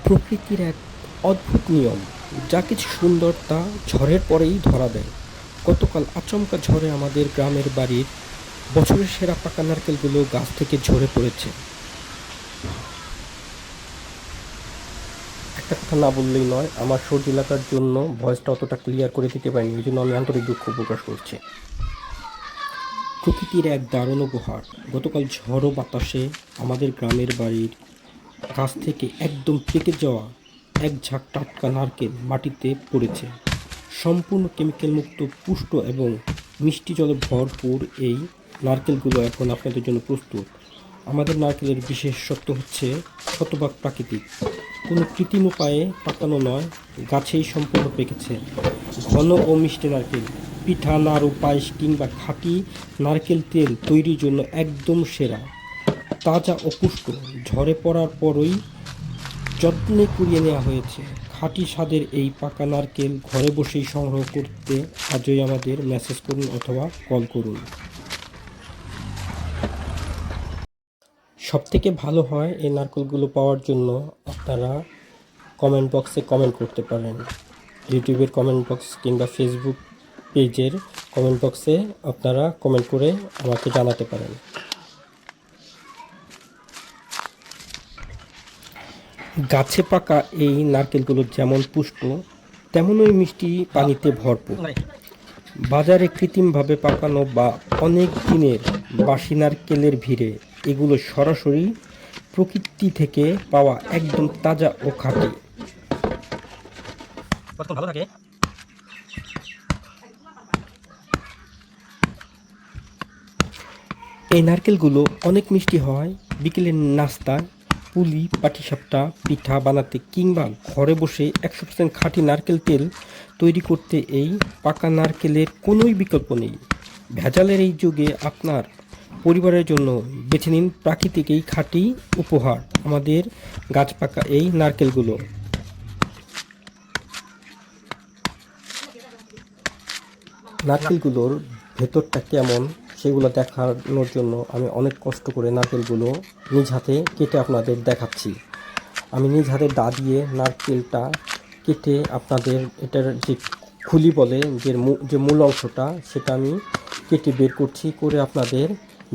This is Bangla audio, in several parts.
প্রকৃতির এক অদ্ভুত নিয়ম, যা কিছু সুন্দর তা ঝড়ের পরেই ধরা দেয়। গতকাল আচমকা ঝড়ে আমাদের গ্রামের বাড়ির বছরের সেরা পাকা নারকেলগুলো গাছ থেকে ঝরে পড়েছে। একটা কথা না বললেই নয়, আমার সর্দি লাগার জন্য ভয়েসটা অতটা ক্লিয়ার করে দিতে পারিনি, এই জন্য আমি আন্তরিক দুঃখ প্রকাশ করছি। প্রকৃতির এক দারুণ উপহার। গতকাল ঝড় ও বাতাসে আমাদের গ্রামের বাড়ির গাছ থেকে একদম পেকে যাওয়া এক ঝাঁক টাটকা নারকেল মাটিতে পড়েছে। সম্পূর্ণ কেমিক্যাল মুক্ত, পুষ্ট এবং মিষ্টি জলে ভরপুর এই নারকেলগুলো এখন আপনাদের জন্য প্রস্তুত। আমাদের নারকেলের বিশেষত্ব হচ্ছে শতভাগ প্রাকৃতিক, কোনো কৃত্রিম উপায়ে পাকানো নয়, গাছেই সম্পূর্ণ পেকেছে। ঘন ও মিষ্টি নারকেল পিঠা, নাড়ু, পায়েস কিংবা খাঁটি নারকেল তেল তৈরির জন্য একদম সেরা। তাজা ও পুষ্ট, ঝরে পড়ার পরই যত্নে কুড়িয়ে নেওয়া হয়েছে। খাঁটি স্বাদের এই পাকা নারকেল ঘরে বসেই সংগ্রহ করতে আজই আমাদের মেসেজ করুন অথবা কল করুন। সবথেকে ভালো হয় এই নারকেলগুলো পাওয়ার জন্য আপনারা কমেন্ট বক্সে কমেন্ট করতে পারেন। ইউটিউবের কমেন্ট বক্স কিংবা ফেসবুক পেজের কমেন্ট বক্সে আপনারা কমেন্ট করে আমাকে জানাতে পারেন। গাছে পাকা এই নারকেলগুলো যেমন পুষ্ট, তেমনই মিষ্টি পানিতে ভরপুর। বাজারে কৃত্রিমভাবে পাকানো বা অনেক দিনের বাসি নারকেলের ভিড়ে এগুলো সরাসরি প্রকৃতি থেকে পাওয়া একদম তাজা ও খাঁটি। ভালো থাকে। এই নারকেলগুলো অনেক মিষ্টি হয়। বিকেলের নাস্তায় পুলি, পাটিসাপটা, পিঠা বানাতে কিংবা ঘরে বসে 100% খাঁটি নারকেল তেল তৈরি করতে এই পাকা নারকেলের কোনোই বিকল্প নেই। ভেজালের এই যুগে আপনার পরিবারের জন্য বেছে নিন প্রাকৃতিক এই খাঁটি উপহার, আমাদের গাছ পাকা এই নারকেলগুলো। নারকেলগুলোর ভেতরটা কেমন সেগুলো দেখানোর জন্য আমি অনেক কষ্ট করে নারকেলগুলো নিজ হাতে কেটে আপনাদের দেখাচ্ছি। আমি নিজ হাতে দা দিয়ে নারকেলটা কেটে আপনাদের এটার যে খুলি বলে যে মূল অংশটা, সেটা আমি কেটে বের করছি, করে আপনাদের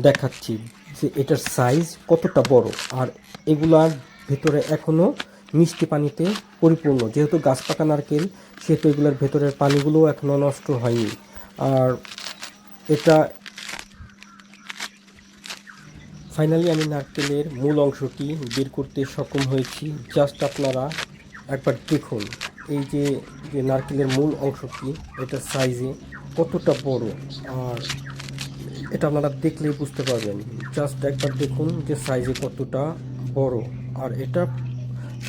দেখাচ্ছি যে এটার সাইজ কতটা বড়। আর এগুলার ভেতরে এখনও মিষ্টি পানিতে পরিপূর্ণ। যেহেতু গাছ পাকা নারকেল, সেহেতু এগুলোর ভেতরের পানিগুলোও এখনও নষ্ট হয়নি। আর এটা ফাইনালি আমি নারকেলের মূল অংশটি বের করতে সক্ষম হয়েছি। জাস্ট আপনারা একবার দেখুন এই যে নারকেলের মূল অংশটি, এটা সাইজে কতটা বড়। আর এটা আপনারা দেখলেই বুঝতে পারবেন। জাস্ট একবার দেখুন যে সাইজে কতটা বড়। আর এটা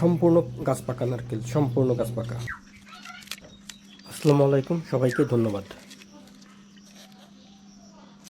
সম্পূর্ণ গাছ পাকা নারকেল, সম্পূর্ণ গাছ পাকা। আসসালামু আলাইকুম, সবাইকে ধন্যবাদ।